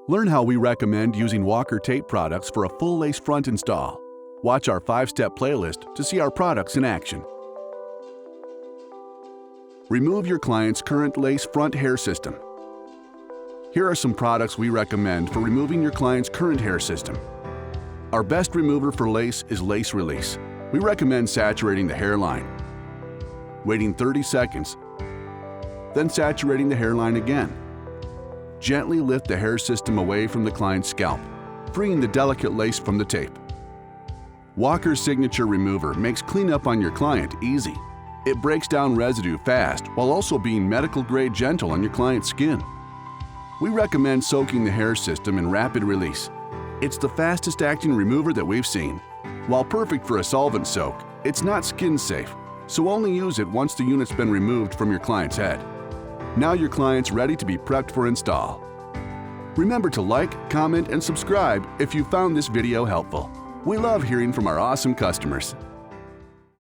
Learn how we recommend using Walker Tape products for a full lace front install. Watch our 5-step playlist to see our products in action. Remove your client's current lace front hair system. Here are some products we recommend for removing your client's current hair system. Our best remover for lace is Lace Release. We recommend saturating the hairline, waiting 30 seconds, then saturating the hairline again. Gently lift the hair system away from the client's scalp, freeing the delicate lace from the tape. Walker's Signature Remover makes cleanup on your client easy. It breaks down residue fast while also being medical-grade gentle on your client's skin. We recommend soaking the hair system in Rapid Release. It's the fastest-acting remover that we've seen. While perfect for a solvent soak, it's not skin-safe, so only use it once the unit's been removed from your client's head. Now your client's ready to be prepped for install. Remember to like, comment, and subscribe if you found this video helpful. We love hearing from our awesome customers.